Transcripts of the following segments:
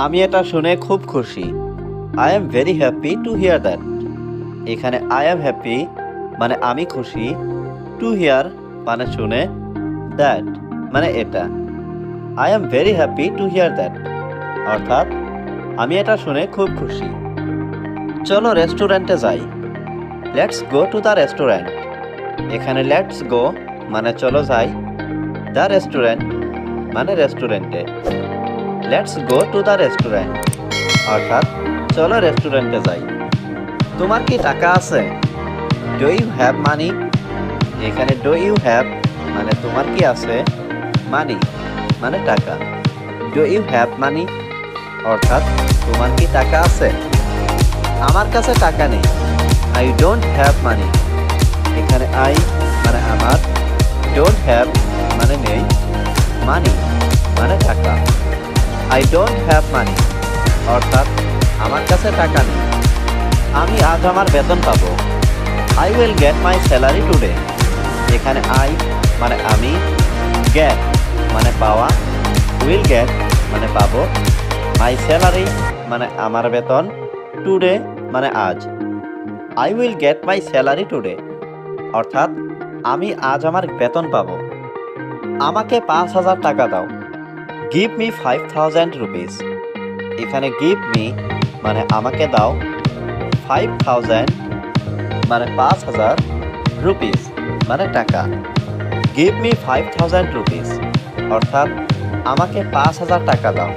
আমি এটা শুনে খুব খুশি। I am very happy to hear that. এখানে আই এম হ্যাপি মানে আমি খুশি, টু হিয়ার মানে শুনে, দ্যাট মানে এটা। I am very happy to hear that অর্থাৎ আমি এটা শুনে খুব খুশি। চলো রেস্টুরেন্টে যাই। Let's go to the restaurant. এখানে লেটস গো মানে চলো যাই, দ্য রেস্টুরেন্ট মানে রেস্টুরেন্টে। Let's go to the restaurant অর্থাৎ চলো রেস্টুরেন্টে যাই। তোমার কি টাকা আছে? Do you have money? এখানে ডু ইউ হ্যাভ মানে তোমার কি আছে, মানি মানে টাকা। ডু ইউ হ্যাভ মানি অর্থাৎ তোমার কি টাকা আছে? আমার কাছে টাকা নেই। I don't have money. এখানে আই মানে আমার, ডোন্ট হ্যাভ মানে নেই, মানি মানে টাকা। আই ডোন্ট হ্যাভ মানি অর্থাৎ আমার কাছে টাকা নেই। আমি আজ আমার বেতন পাবো। I will get my salary today. এখানে আই মানে আমি, গেট মানে পাওয়া, উইল গেট মানে পাবো, মাই স্যালারি মানে আমার বেতন, টুডে মানে আজ। I will get my salary today অর্থাৎ আমি আজ আমার বেতন পাবো। আমাকে 5,000 টাকা দাও। Give me 5,000 rupees. এখানে গিভ মি মানে আমাকে দাও, 5,000 মানে 5,000, রুপিস মানে টাকা। গিভ মি 5,000 রুপিস অর্থাৎ আমাকে 5,000 টাকা দাও।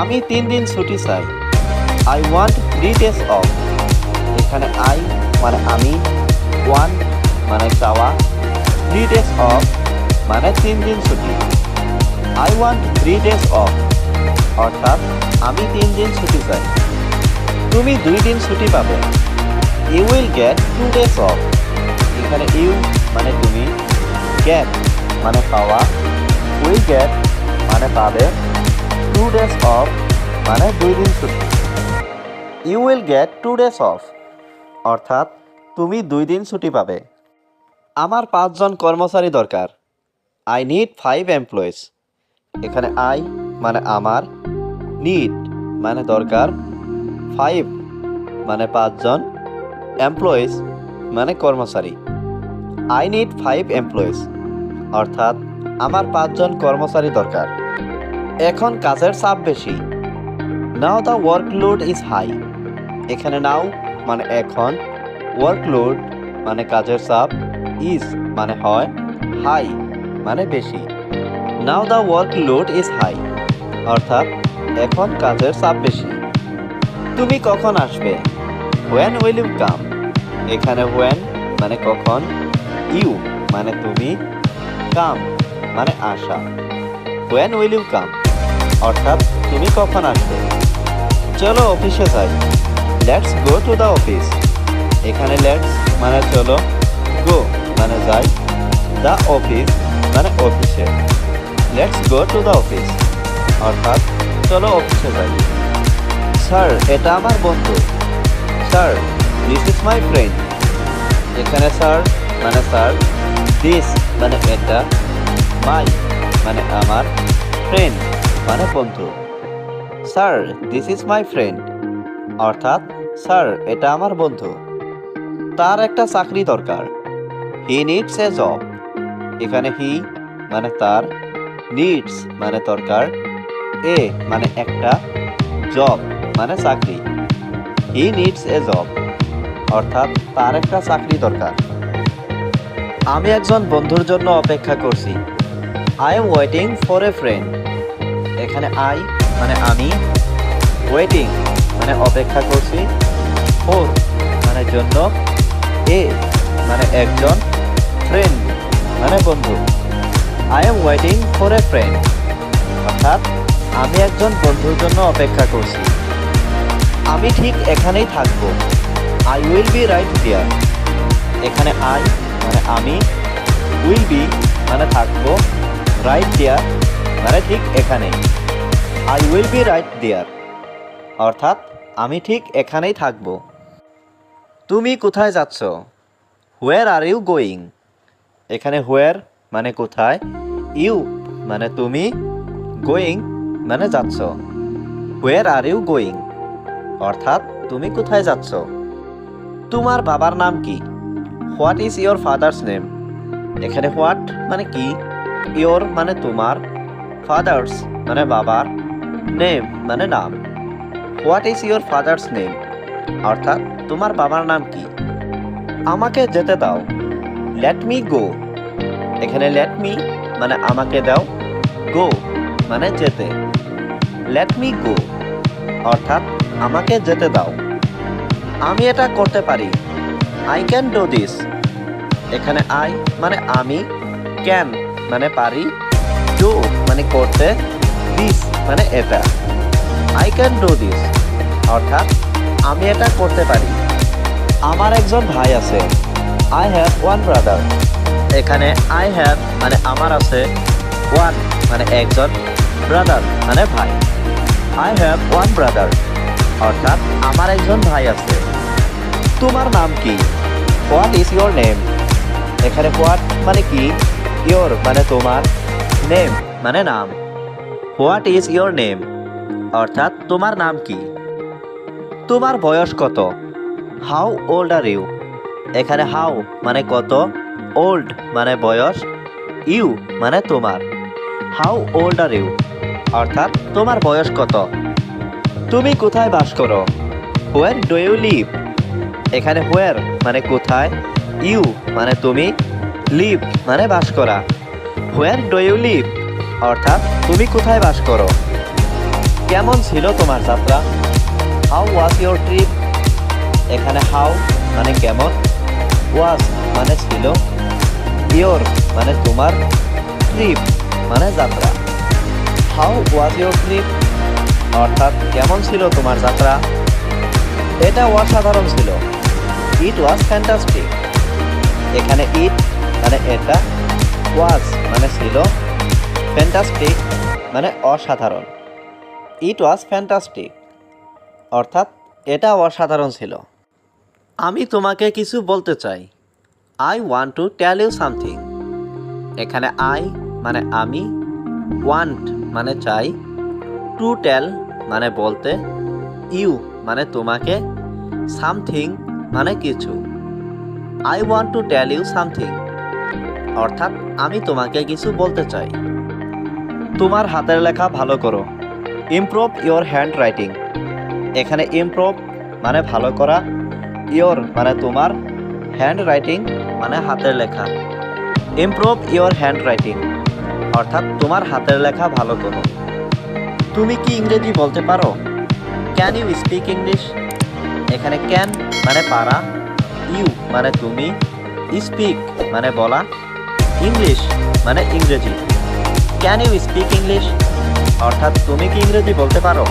আমি 3 দিন ছুটি চাই। I want 3 days off. এখানে আই মানে আমি, ওয়ান্ট মানে চাওয়া, 3 days অফ মানে 3 দিন ছুটি। আই ওয়ান্ট 3 days অফ অর্থাৎ আমি 3 দিন ছুটি চাই। তুমি 2 দিন ছুটি পাবে। You will get 2 days off. এখানে ইউ মানে তুমি, গেট মানে পাওয়া, উইল গেট মানে পাবে, 2 days অফ মানে 2 দিন ছুটি। You will get 2 days off অর্থাৎ তুমি 2 দিন ছুটি পাবে। আমার 5 জন কর্মচারী দরকার। I need 5 employees. এখানে আই মানে আমার, নিড মানে দরকার, 5 মানে 5 জন, এমপ্লয়িজ মানে কর্মচারী। আই নিড 5 এমপ্লয়িজ অর্থাৎ আমার 5 জন কর্মচারী দরকার। এখন কাজের চাপ বেশি। Now the workload is high. এখানে নাও মানে এখন, ওয়ার্কলোড মানে কাজের চাপ, ইজ মানে হয়, হাই মানে বেশি। Now the workload is high অর্থাৎ এখন কাজের চাপ বেশি। তুমি কখন আসবে? When will you come. এখানে হোয়েন মানে কখন, ইউ মানে তুমি, কাম মানে আসা। হোয়েন উইল ইউ কাম অর্থাৎ তুমি কখন আসবে। চলো অফিসে যাই। Let's go to the office. এখানে লেটস মানে চলো, গো মানে যাই, দ্য অফিস মানে অফিসে। Let's go to the office অর্থাৎ চলো অফিসে যাই। স্যার এটা আমার বন্ধু। Sir this is my friend. এখানে স্যার মানে স্যার, দিস মানে এটা, মাই মানে আমার, ফ্রেন্ড মানে বন্ধু। Sir this is my friend অর্থাৎ স্যার এটা আমার বন্ধু। তার একটা চাকরি দরকার। হি নিডস এ জব। এখানে হি মানে তার, নিডস মানে দরকার, এ মানে একটা, জব মানে চাকরি। হি নিডস এ জব অর্থাৎ তার একটা চাকরি দরকার। আমি একজন বন্ধুর জন্য অপেক্ষা করছি। I am waiting for a friend. এখানে আই মানে আমি, ওয়েটিং মানে অপেক্ষা করছি, ফর মানে জন্য, এ মানে একজন, ফ্রেন্ড মানে বন্ধু। I am waiting for a friend অর্থাৎ আমি একজন বন্ধুর জন্য অপেক্ষা করছি। আমি ঠিক এখানেই থাকবো। আই উইল বি রাইট দেয়ার। এখানে আই মানে আমি, উইল বি মানে থাকবো, রাইট দেয়ার মানে ঠিক এখানেই। আই উইল বি রাইট দেয়ার অর্থাৎ আমি ঠিক এখানেই থাকবো। তুমি কোথায় যাচ্ছ? হোয়ার আর ইউ গোয়িং। এখানে হোয়ার মানে কোথায়, ইউ মানে তুমি, গোয়িং মানে যাচ্ছ। হোয়ার আর ইউ গোয়িং, অর্থাৎ তুমি কোথায় যাচ্ছ। তোমার বাবার নাম কি? What is your father's name. এখানে হোয়াট মানে কি, ইয়োর মানে তোমার, ফাদার্স মানে বাবার, নেম মানে নাম। What is your father's name, অর্থাৎ তোমার বাবার নাম কি। আমাকে যেতে দাও। Let me go. এখানে লেট মি মানে আমাকে দাও, গো মানে যেতে। লেট মি গো অর্থাৎ আমাকে যেতে দাও। আমি এটা করতে পারি। I can do this. এখানে আই মানে আমি, ক্যান মানে পারি, ডু মানে করতে, দিস মানে এটা। আই ক্যান ডু দিস অর্থাৎ আমি এটা করতে পারি। আমার একজন ভাই আছে। I have one brother. এখানে আই হ্যাভ মানে আমার আছে, ওয়ান মানে একজন, ব্রাদার মানে ভাই। আই হ্যাভ ওয়ান ব্রাদার অর্থাৎ আমার একজন ভাই আছে। তোমার নাম কি? What is your name. এখানে হোয়াট মানে কি, ইয়োর মানে তোমার, নেম মানে নাম। হোয়াট ইজ ইয়োর নেম অর্থাৎ তোমার নাম কি। তোমার বয়স কত? How old are you. এখানে হাউ মানে কত, ওল্ড মানে বয়স, ইউ মানে তোমার। হাউ ওল্ড আর ইউ অর্থাৎ তোমার বয়স কত। তুমি কোথায় বাস করো? Where do you live. এখানে হোয়ার মানে কোথায়, ইউ মানে তুমি, লিভ মানে বাস করা। হোয়ার ডু ইউ লিভ অর্থাৎ তুমি কোথায় বাস করো। কেমন ছিল তোমার যাত্রা? How was your trip. এখানে হাউ মানে কেমন, ওয়াজ মানে ছিল, ইয়োর মানে তোমার, ট্রিপ মানে যাত্রা। হাউ ওয়াজ ইয়োর ট্রিপ অর্থাৎ কেমন ছিল তোমার যাত্রা। এটা অসাধারণ ছিল। ইট ওয়াজ ফ্যান্টাস্টিক। এখানে ইট মানে এটা, ওয়াজ মানে ছিল, ফ্যান্টাস্টিক মানে অসাধারণ। ইট ওয়াজ ফ্যান্টাস্টিক অর্থাৎ এটা অসাধারণ ছিল। আমি তোমাকে কিছু বলতে চাই। I want to tell you something. এখানে আই মানে আমি, ওয়ান্ট মানে চাই, টু টেল মানে বলতে, ইউ মানে তোমাকে, সামথিং মানে কিছু। I want to tell you something অর্থাৎ আমি তোমাকে কিছু বলতে চাই। তোমার হাতের লেখা ভালো করো। Improve your hand writing. এখানে ইমপ্রুভ মানে ভালো করা, ইয়োর মানে তোমার, হ্যান্ড রাইটিং মানে হাতের লেখা। ইমপ্রুভ ইয়োর হ্যান্ড রাইটিং অর্থাৎ তোমার হাতের লেখা ভালো করো। তুমি কি ইংরেজি বলতে পারো? Can you speak English. এখানে ক্যান মানে পারা, ইউ মানে তুমি, স্পিক মানে বলা, ইংলিশ মানে ইংরেজি। ক্যান ইউ স্পিক ইংলিশ অর্থাৎ তুমি কি ইংরেজি বলতে পারো।